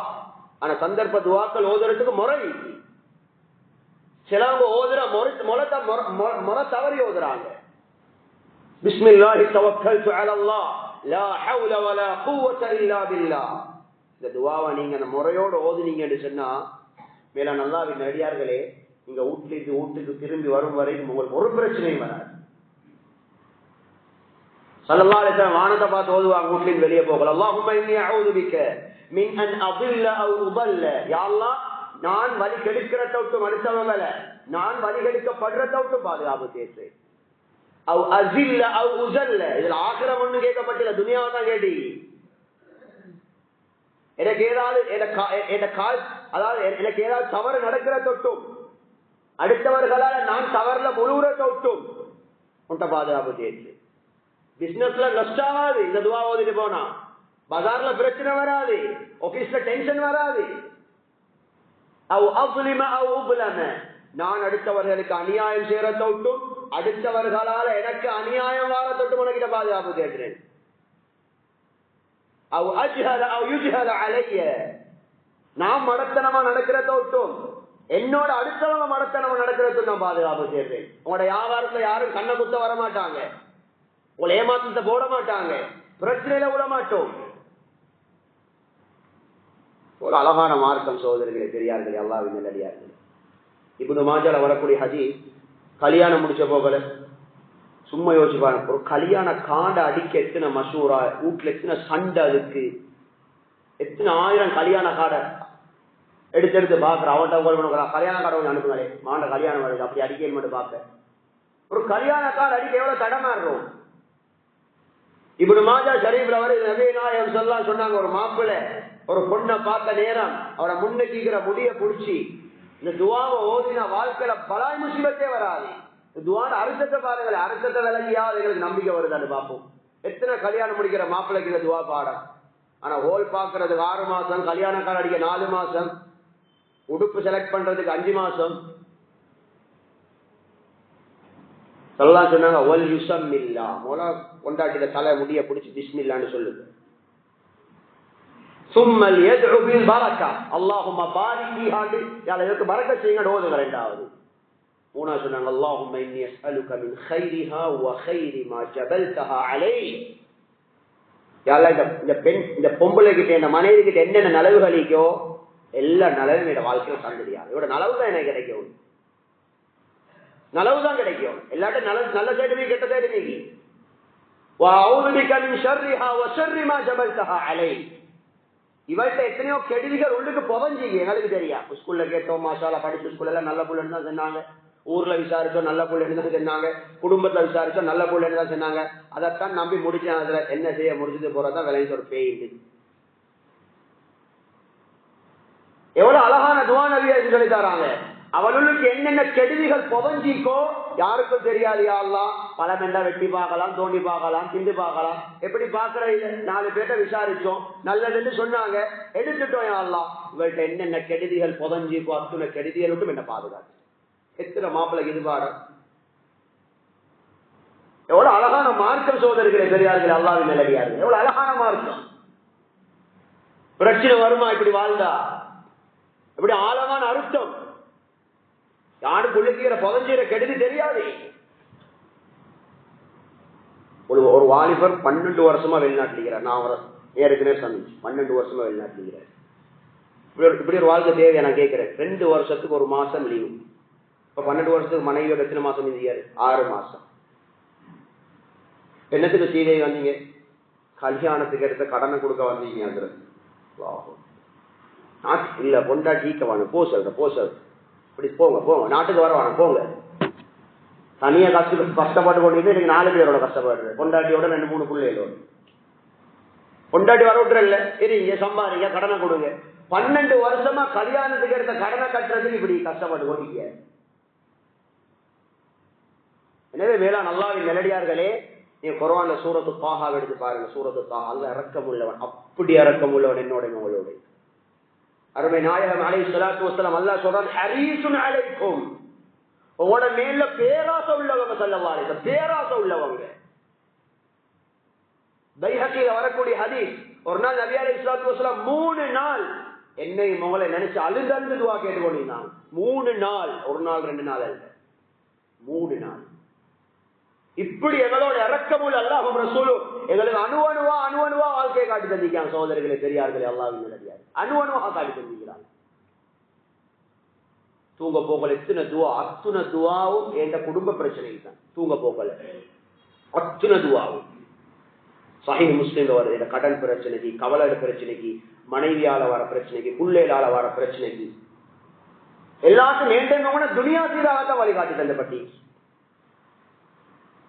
[SPEAKER 1] ஆனா சந்தர்ப்ப துவாக்கள் ஓதுறதுக்கு முறை. சிலவங்க ஓதுற முறை தவறி ஓதுறாங்க. பிஸ்மில்லாஹி தவக்கல்து அலல்லாஹ் லா ஹவ்ல வலா குவத இல்லா பில்லாஹ். இந்த துவாவை நீங்க அந்த முறையோடு ஓதுனீங்கன்னு சொன்னா மேலான அல்லாஹ்வின் அடியார்களே, நீங்க வீட்டுக்கு திரும்பி வரும் வரைக்கும் உங்களுக்கு ஒரு பிரச்சனையும் வராது. ஸல்லல்லாஹு அலைஹி வஸல்லம் வானத்தை பார்த்து ஓதுவாங்க வீட்டிலிருந்து வெளியே போகல. அல்லாஹும்ம இன்னி அஊது பிக்க மின் அன் அضل او اضل. யா அல்லாஹ், நான் வழி கெடுக்கிறத விட்டு மனுஷவங்கள நான் வழி கெடுக்கப்படுறத விட்டு பாதுகாப்பு தேடுறேன். அவ் அஸில்ல அவ் உஸல்ல. இதுல ஆகிரம் ஒண்ணு கேட்கப்பட்டில்ல, துனியாவை தான் கேட்டி. எனக்கு ஏதாவது எனக்கு ஏதாவது தவறு நடக்கிற தொட்டும் அடுத்தவர்களால நான் தவறுல முழுகிற தொட்டும் உன்ட்ட பாதுகாப்பு தேடுறேன். பிசினஸ்ல நஷ்டாவாது இந்த துவா ஓதிட்டு போனா, பஜார்ல பிரச்சனை வராது, ஆபீஸ்ல டென்ஷன் வராது. நான் அடுத்தவர்களுக்கு அநியாயம் செய்யற தொட்டும் அடுத்தவர்களால எனக்கு அநியாயம் வார தொட்டும் உனக்கிட்ட பாதுகாப்பு கேட்கிறேன். நான் மடத்தனமா நடக்கிற தொட்டும் என்னோட அடுத்தவங்க மடத்தனமா நடக்கிறதும் நான் பாதுகாப்பு செய்றேன். உங்களோட வியாபாரத்துல யாரும் கண்ணை குத்த வர மாட்டாங்க, உங்களை ஏமாத்தத்தை போட மாட்டாங்க, பிரச்சனையில விட மாட்டோம். ஒரு அழகான மார்க்கம் சகோதரர்களே, பெரியார்களே, அல்லாஹ்வின் நல்லடியார்களே. இப்னு மாஜால வரக்கூடிய ஹதீஸ், கல்யாணம் முடிச்ச போகல சும்மா யோசிச்சு பாருங்க, ஒரு கல்யாண காண்டை அடிக்க எத்தனை மசூரா, வீட்டுல எத்தனை சண்டை, அதுக்கு எத்தனை ஆயிரம் கல்யாண காடை எடுத்து பாக்குற. அவன்கிட்ட கல்யாண காடை கொஞ்சம் அனுப்புங்களே, மாண்ட கல்யாணம் வருது அப்படி அடிக்க மட்டும் பார்க்க. ஒரு கல்யாண கார்டு அடிக்க எவ்வளவு தடமாறுறோம். இப்னு மாஜா ஷரீஃப்ல வர நபி நாயகம் ஸல்லல்லாஹு அலைஹி சொன்னாங்க, ஒரு மாப்பிள்ளை ஒரு பொண்ணை பார்த்த நேரம் அவரை முன்னுக்கிற முடிய புடிச்சு இந்த துவாவை ஓதினா வாழ்க்கையில பலாய் முசீபத்தே வராது. துவான அர்த்தத்தை பாருங்களேன், அர்த்தத்தை விளங்கியாவது எங்களுக்கு நம்பிக்கை வருதான்னு பார்ப்போம். எத்தனை கல்யாணம் முடிக்கிற மாப்பிள்ளைக்கு இந்த துவா பாடம். ஆனா ஹோல் பாக்குறதுக்கு 6 மாசம், கல்யாண கார்டு அடிக்க 4 மாசம், உடுப்பு செலக்ட் பண்றதுக்கு 5 மாசம். சொல்லலாம் சொன்னாங்க, ஒல் யுசம் இல்லா, மொல கொண்டாட்டில தலை முடிய பிடிச்சி பிஸ்மில்லான்னு சொல்லுங்க. சும்மல் யத்உ பில் பரக்கா, அல்லாஹும்ம பாரிக் ஃபீஹா, யா அல்லாஹ் இதுக்கு பரக்கத் செய்யுங்க ஓதுங்க. ரெண்டாவது. மூணாவது சொன்னாங்க, அல்லாஹும்ம இன்னி அஸ்அலுக மின் கைரிஹா வ கைரி மா ஜபல்தஹா அலைஹி. யா அல்லாஹ் இந்த பொம்பளை கிட்ட இந்த மனைவி கிட்ட என்னென்ன நலவுகள் இருக்கோ எல்லா நலவும் என்னோட வாழ்க்கையில தந்துடியாது. இவரோட நலவு தான் எனக்கு கிடைக்கும், நலவு தான் கிடைக்கும். எல்லாட்டும் நல்ல தேடுவி கெட்ட தேடுவி. வ அஊது பிக மின் ஷர்ரிஹா வ ஷர்ரி மா ஜபல்தஹா அலைஹி. இவர்கிட்ட எத்தனையோ கெடுதிகள் உள்ளுக்கு புகஞ்சிங்க, எங்களுக்கு தெரியா. ஸ்கூல்ல கேட்டோம், மாஷாலா படிச்ச ஸ்கூல்ல எல்லாம் நல்ல புள்ளன்னு தான் சொன்னாங்க, ஊர்ல விசாரிச்சோம் நல்ல புள்ளன்னு தான் சொன்னாங்க, குடும்பத்துல விசாரிச்சோம் நல்ல புள்ளன்னு தான் சொன்னாங்க. அதைத்தான் நம்பி முடிச்சேன். அதுல என்ன செய்ய முடிஞ்சது போறதான் விளைஞ்ச ஒரு பேய். எவ்வளவு அழகான துவா நபியா சொல்லி தராங்க. அவளுக்கு என்னென்ன கெடுதிகள் புகஞ்சிக்கோ யாருக்கும் தெரியாது. யா அல்லாஹ், பழம் எல்லாம் வெட்டி பார்க்கலாம், தோண்டி பார்க்கலாம், திண்டு பார்க்கலாம், எப்படி பார்க்கற இல்ல. 4 பேர்ட்ட விசாரிச்சோம், நல்லதுன்னு சொன்னாங்க, எடுத்துட்டோம். யா அல்லாஹ், இவள்கிட்ட என்னென்ன கெடுதிகள் புகஞ்சிக்கோ அத்துணை கெடுதிகள் விட்டும் என்ன பாதுகாத்து. எத்தனை மாப்பிள்ளைக்கு இது பாடம். எவ்வளவு அழகான மார்க்கம் சோதரிகளை பெரியார்கள், அல்லாஹ்வின் நல்லடியார்கள், எவ்வளவு அழகான மார்க்கம். பிரச்சனை வருமா இப்படி வாழ்ந்தா? இப்படி ஆழமான அர்த்தம். யாரும் புள்ளிக்கிற புதஞ்சிற கெடுதி தெரியாது. ஒரு வாலிபர் 12 வருஷமா வெளிநாட்டுகிறார். நான் அவரை ஏற்கனவே சந்திச்சு 12 வருஷமா வெளிநாட்டுகிறார். இப்படி ஒரு வாழ்க்கை தேவையா நான் கேட்கிறேன். 2 வருஷத்துக்கு 1 மாசம் லீவு. இப்ப 12 வருஷத்துக்கு மனைவியோட எத்தனை மாசம் இருந்தியாரு? 6 மாசம். என்னத்துக்கு சீதை வந்தீங்க? கல்யாணத்துக்கு எடுத்த கடனை கொடுக்க வந்தீங்க. அதுல இல்ல பொண்டாட்டிக்க வாங்க, போ சொல்ற இப்படி போங்க நாட்டுக்கு வர வாங்க போங்க. தனியா கஷ்டப்பட்டு கொண்டு இன்னைக்கு 4 பேரோட கஷ்டப்படுற பொண்டாட்டியோட 2-3 பிள்ளைகளோட. பொண்டாட்டி வர விட்டுறல, இங்க சம்பாதிங்க, கடனை கொடுங்க. 12 வருஷமா கல்யாணத்துக்கு எடுத்த கடனை கட்டுறதுக்கு இப்படி கஷ்டப்பட்டு கொண்டீங்க. எனவே வேளாண் அல்லாஹ்வின் நல்லடியார்களே, நீங்க குர்ஆன்ல சூரத்து தாஹா எடுத்து பாருங்க. சூரத்து தாஹா அல்லாஹ் இரக்கம் உள்ளவன், அப்படி இரக்கம் உள்ளவன் என்னோட உங்களோட. அருமை நாயகம் அலைஹிஸ்ஸலாத்து வஸலாம் அல்லாஹ் சொல்றான், ஹரீசுன் அலைக்கும், உங்களோட மேல பேராசை உள்ளவங்க. ஸல்லல்லாஹு அலைஹி வஸல்லம் பேராசை உள்ளவங்க. பைஹக்கில வரக்கூடிய ஹதீஸ், ஒரு நாள் நபி அலைஹிஸ்ஸலாத்து வஸலாம் 3 நாள் என்னை உங்களை நினைச்சு அழுது துஆ கேட்டுக்கொண்டிருந்தாங்க. 3 நாள், 1 நாள் 2 நாள் அல்ல, 3 நாள். இப்படி எங்களோட இரக்கமுள்ள அல்லாஹ்வும் ரசூலும் எங்களுக்கு அணுவணுவா வாழ்க்கையை காட்டி தந்திருக்காங்க. சகோதரர்களே, பெரியார்களே, அல்லாஹ்வின் நல்லடியார்களே, அணுவணுவா காட்டி தந்திருக்கிறாங்க. தூங்க போகல எத்தனை துவா, அத்துணை துவாவும் என்ற குடும்ப பிரச்சனைக்கு தான். தூங்க போகல அத்துணை துவாவும் சஹீஹ் முஸ்லிம்ல வருது. இந்த கடன் பிரச்சனைக்கு, கவலை பிரச்சனைக்கு, மனைவியால வர பிரச்சனைக்கு, பிள்ளைகளால வர பிரச்சனைக்கு எல்லாத்தையும் நேண்டவங்க துனியா சீராகத்தான் வழிகாட்டி தந்தப்பட்டி.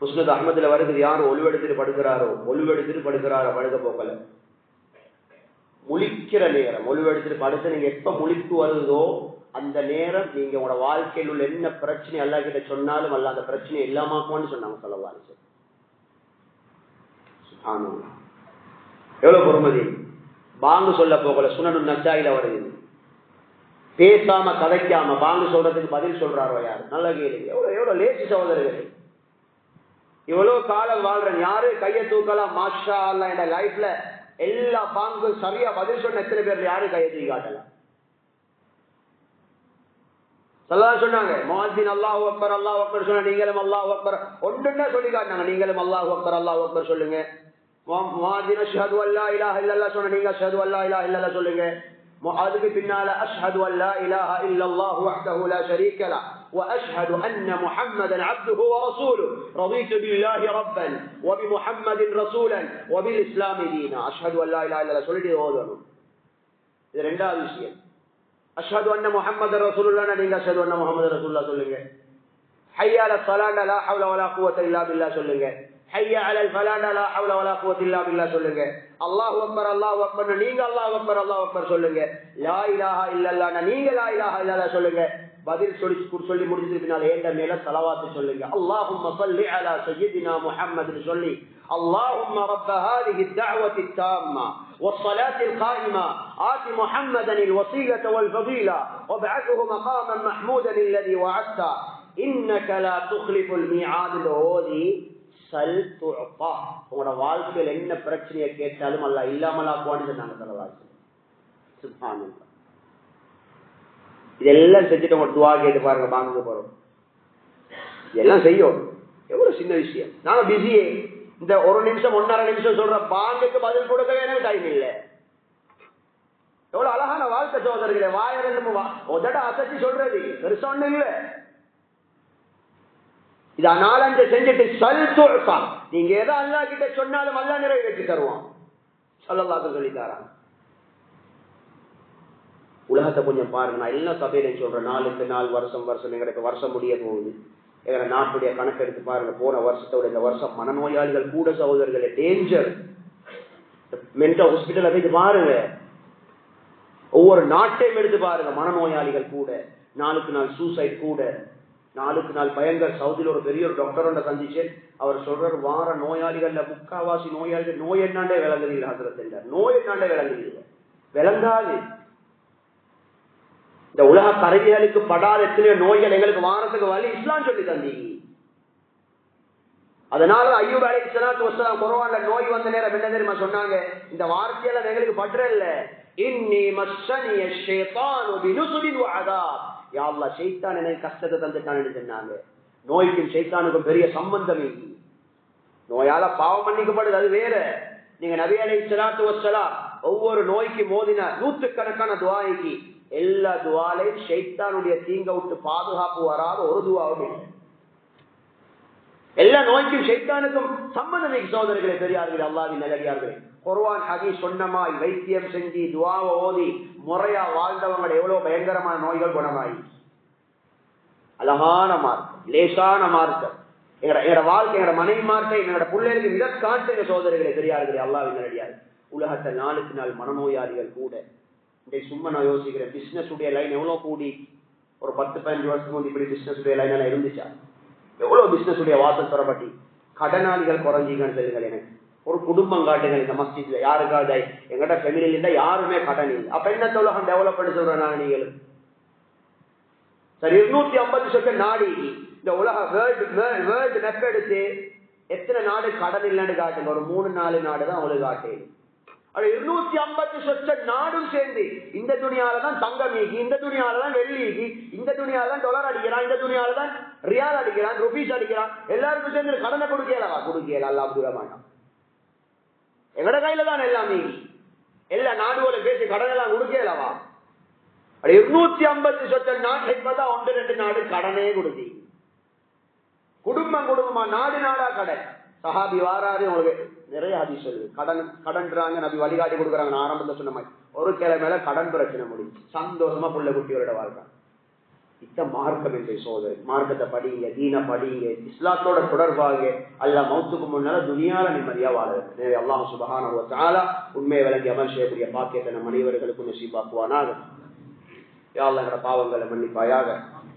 [SPEAKER 1] முஸ்னத் அஹ்மதுல வருகிறது, யாரும் ஒளிவெடுத்துட்டு படுக்கிறாரோ படுக்க போக்கல. முழிக்கிற நேரம் ஒளிவெடுத்துட்டு படுத்து நீங்க எப்ப முழிப்பு வருதோ அந்த நேரம் நீங்க உங்களோட வாழ்க்கையில் உள்ள என்ன பிரச்சனை அல்லாஹ் கிட்ட சொன்னாலும் அல்ல அந்த பிரச்சனையை இல்லாமக்குவான்னு சொன்னாங்க ஸல்லல்லாஹு அலைஹி வஸல்லம். சுப்ஹானல்லாஹ், எவ்வளவு பொறுமதி. பாங்கு சொல்ல போகல, சுனனு நசாயில வருது. பேசாம கதைக்காம பாங்கு சொல்றதுக்கு பதில் சொல்றாரோ யாரு? நல்ல கேள்வி. எவ்வளவு லேசி சகோதரர்களே. இவ்வளவு காலம் வாழ்றேன், யாரு கையை தூக்கலாம் மாஷா அல்லாஹ். என் லைஃப்ல எல்லா பாங்குக்கும் சரியா பதில் சொன்ன எத்தனை பேர் யாரு கையை தூக்கி காட்டலாம்? சொன்னாங்க முஅத்தின் அல்லாஹு அக்பர் அல்லாஹு அக்பர் சொன்ன நீங்களும் அல்லாஹு அக்பர் ஒன்றுன்னா சொல்லி காட்டினாங்க. நீங்களும் அல்லாஹு அக்பர் அல்லாஹு அக்பர் சொல்லுங்க. முஅத்தின் அஷ்ஹது அல்லா இலாஹ இல்லல்லாஹ் சொன்ன நீங்க அஷ்ஹது அல்லா இலாஹ இல்லல்லாஹ் சொல்லுங்க. அதுக்கு பின்னால அஷ்ஹது அல்லா இலாஹ இல்லல்லாஹ் வஹ்தஹு லா ஷரீக லஹ் واشهد ان محمدا عبده ورسوله رضيت بالله ربا وبمحمد رسولا وبالاسلام دينا. اشهد ان لا اله الا الله சொல்லிட்டு ஓதணும். இது இரண்டாவது விஷயம். அஷ்ஹது அன்ன முஹம்மதர் ரசூலுல்லாஹ் நீங்க அஷ்ஹது அன்ன முஹம்மதர் ரசூலுல்லாஹ் சொல்லுங்க. ஹய்ய அலல் ஸலாத் லா ஹவ்ல வலா குவத இல்லா பில்லாஹ் சொல்லுங்க. ஹய்ய அலல் ஃபலாஹ் லா ஹவ்ல வலா குவத இல்லா பில்லாஹ் சொல்லுங்க. அல்லாஹு அக்பர் நீங்க அல்லாஹு அக்பர் சொல்லுங்க. லா இலாஹா இல்லல்லாஹ் நீங்க லா இலாஹா இல்லல்லாஹ் சொல்லுங்க. பதில் சொல்லி முடிஞ்சதுக்கு பின்னால் ஏண்ட மேல ஸலவாத் சொல்லுங்க. அல்லாஹும்ம ஸல்லி அலா சய்யிதினா முஹம்மத் சொல்லி اللهم رب هذه الدعوة التامة والصلاة القائمة آت محمدا الوسيلة والفضيلة وابعثه مقاما محمودا الذي وعدته إنك لا تخلف الميعاد. هذه سل تعطى. உங்களோட வாழ்க்கையில் என்ன பிரச்சனையை கேட்டாலும் அல்லாஹ் இல்லாமலாக்குவான்னு சொன்னாங்க ஸல்லல்லாஹு அலைஹி வஸல்லம். சுப்ஹானல்லாஹ். இதெல்லாம் செஞ்சுட்டு உங்க துஆ கேட்டு பாருங்க. பாங்க போறோம் இதெல்லாம் செய்யும். எவ்வளவு சின்ன விஷயம். நானும் பிஸியே இந்த ஒரு நிமிஷம் 1.5 நிமிஷம் சொல்ற பாங்குக்கு பதில் கொடுக்கவே எனக்கு டைம் இல்லை. எவ்வளவு அழகான வாழ்க்கை சோதர்களே. வாயிரண்டு உதட அசைச்சு சொல்றது பெருசா ஒண்ணு இல்ல. இத 4-5 செஞ்சுட்டு சல் துஅ. நீங்க எதை அல்லாஹ் கிட்ட சொன்னாலும் அல்லாஹ் நிறைவேற்றி தருவான். ஸல்லல்லாஹு அலைஹி சொல்லிட்டாராம். உலகத்தை கொஞ்சம் பாருங்க. நான் எல்லா சபையிலையும் சொல்றேன், நாளுக்கு நாள் வருஷம் எங்களுக்கு வருஷம் முடிய போகுது. எங்களை நாட்டுடைய கணக்கு எடுத்து பாருங்க. போன வருஷத்தோட இந்த வருஷம் மனநோயாளிகள் கூட சகோதரர்களே டேஞ்சர். மென்டல் ஹாஸ்பிட்டல் போயிட்டு பாருங்க. ஒவ்வொரு நாட்டையும் எடுத்து பாருங்க. மனநோயாளிகள் கூட, நாளுக்கு நாள் சூசைட் கூட, நாளுக்கு நாள் பயங்கர. சவுதியில் ஒரு பெரிய ஒரு டாக்டரோட சந்திச்சு அவர் சொல்றாரு, வார நோயாளிகள்ல முக்காவாசி நோயாளிகள் நோய் என்னாண்டே விளங்குதில்லை. ஹசரத் நோய் என்னாண்டே விளங்குதில்லை, விளங்காது. இந்த உலக கருவிகளுக்கு படாத எத்தனையோ நோய்கள் எங்களுக்கு வாரத்துக்கு வழி இஸ்லாம் சொல்லி தந்தீங்க. அதனால அய்யூப் அலைஹிஸ்ஸலாத்து வஸ்ஸலாம் குர்ஆன்ல நோய் வந்த நேரம் என்ன தெரியுமா சொன்னாங்க? இந்த வார்த்தையெல்லாம் எங்களுக்கு பற்றல. இன்னி மஸ்ஸனிய ஷைத்தானு பினுஸ்பின் வஅதாப். யா அல்லாஹ் ஷைத்தான் எனக்கு கஷ்டத்தை தந்துட்டான்னு சொன்னாங்க. நோய்க்கும் ஷைத்தானுக்கும் பெரிய சம்பந்தம் இல்லை. நோயால பாவம் மன்னிக்கப்படுது, அது வேற. நீங்க நபி அலைஹிஸ்ஸலாத்து வஸ்ஸலாம் ஒவ்வொரு நோய்க்கு மோதின நூற்றுக்கணக்கான துஆய்க்கு எல்லா துவாலையும் ஷைத்தானுடைய தீங்க விட்டு பாதுகாப்பு வராத ஒரு துவாவும் இல்லை. எல்லா நோய்க்கும் ஷைத்தானுக்கும் சம்பந்தம் சோதனைகளை பெரியார்கள், அல்லாஹ்வின் நல்லடியார்களே. குர்ஆன் ஹதீஸ் சொன்னமாய் வைத்தியம் செஞ்சு துஆவை ஓதி முறையா வாழ்ந்தவங்க எவ்வளவு பயங்கரமான நோய்கள் குணமாயி. அழகான மார்க்கம், லேசான மார்க்கம். எங்களோட வாழ்க்கை, எங்களோட மனைவி மார்க்கை, எங்களோட பிள்ளைகளுக்கு மிக காட்டுங்க சோதனைகளை பெரியார்களே, அல்லாஹ்வின் நல்லடியார்கள். உலகத்தை நாளுக்கு நாள் மனநோயாளிகள் கூட. சும்மா நான் யோசிக்கிறேன், பிசினஸ் உடைய லைன் எவ்வளவு கூடி. ஒரு 10-15 வருஷத்துக்கு முந்தி இப்படி பிசினஸ் உடைய லைன் எல்லாம் இருந்துச்சா? எவ்வளவு பிசினஸ் உடைய வாசல் தரப்பட்டி. கடனாளிகள் குறைஞ்சிங்கன்னு சொல்லுங்கள். எனக்கு ஒரு குடும்பம் காட்டுங்கள் இந்த மஸ்ஜித்ல. யாருக்காவது எங்கட ஃபேமிலியில இருந்தா யாருமே கடன் இல்லை. அப்ப என்ன உலகம் டெவலப் பண்ணி சொல்றேன் நான் நீங்களும் சரி. 250 செகண்ட் நாடு இந்த உலக வேர்ல்டு மெப் எடுத்து எத்தனை நாடு கடன் இல்லைன்னு காட்டுங்க. ஒரு 3-4 நாடு தான் அவங்களுக்கு காட்டு. 250 நாடும் சேர்ந்து இந்த துணியாலதான் தங்கம் ஈகி, இந்த துணியாலதான் வெள்ளி ஈகி, இந்த துணியாலதான் டாலர் அடிக்கிறான், இந்த துணியாலதான் ரியால் அடிக்கிறான், ருபீஸ் அடிக்கிறான். எல்லாருக்கும் சேர்ந்து கடனை கொடுக்கலவா? கொடுக்கல. அல்லாஹ் கொடுக்க மாட்டான். எங்கட கையில தான் எல்லாமே. எல்லா நாடுகளை பேசி கடன் எல்லாம் கொடுக்கலவா? 250 நாட்டுல இப்பதான் 1-2 நாடு கடனே கொடுத்தி. குடும்பமா நாடு நாடா கடன். சஹாபி வாராரு, உங்களுக்கு நிறைய ஹதீஸ் சொல்லுது. கடன்றாங்க, நபி வழிகாட்டி கொடுக்குறாங்க. நான் ஆரம்பத்தில் சொன்ன மாதிரி ஒரு கிழமையில கடன் பிரச்சனை முடிஞ்சு சந்தோஷமா புள்ள குட்டியோட வாழ்க்கை. இத்த மார்க்கம் என்ற சோதனை. மார்க்கத்தை படிங்க, தீன படிங்க, இஸ்லாத்தோட தொடர்பாக. அல்ல மௌத்துக்கு முன்னால துனியால நிம்மதியா வாழுது. அல்லாஹ் சுப்ஹானஹு வ தஆலா உண்மையை விளங்கி அமல் செய்யக்கூடிய பாக்கியத்தை நம் அனைவர்களுக்கும் நசீபாக்குவானாக. யா அல்லாஹ் எங்களோட பாவங்களை மன்னிப்பாயாக.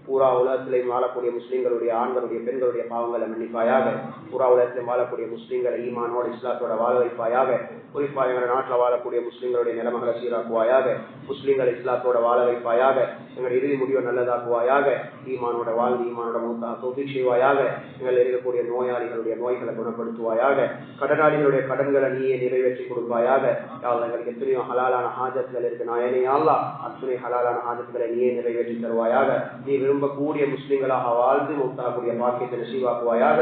[SPEAKER 1] பூரா உலகத்திலையும் வாழக்கூடிய முஸ்லீம்களுடைய ஆண்களுடைய பெண்களுடைய பாவங்களை மன்னிப்பாயாக. பூரா உலகத்திலும் வாழக்கூடிய முஸ்லீம்களை ஈமானோட இஸ்லாத்தோட வாழ வைப்பாயாக. குறிப்பாக எங்கள் நாட்டில் வாழக்கூடிய முஸ்லீம்களுடைய நிலைமைகளை சீராக்குவாயாக. முஸ்லீம்கள் இஸ்லாத்தோட வாழ வைப்பாயாக. எங்கள் இறுதி முடிவை நல்லதாக்குவாயாக. ஈமானோட வாழ்ந்து ஈமானோட மூத்தாக தௌஃபீக் செய்வாயாக. எங்கள் இருக்கக்கூடிய நோயாளிகளுடைய நோய்களை குணப்படுத்துவாயாக. கடனாளிகளுடைய கடன்களை நீயே நிறைவேற்றி கொடுப்பாயாக. எங்களுக்கு எத்தனையோ ஹலாலான ஹாஜத்துகள் இருக்கு. நாயனே அல்லாஹ் அத்தனை ஹலாலான ஹாஜத்துகளை நீயே நிறைவேற்றி தருவாயாக. நீ விரும்பக்கூடிய முஸ்லிம்களாக வாழ்ந்து மூத்தாக்கூடிய பாக்கியத்தை நசீவாக்குவாயாக.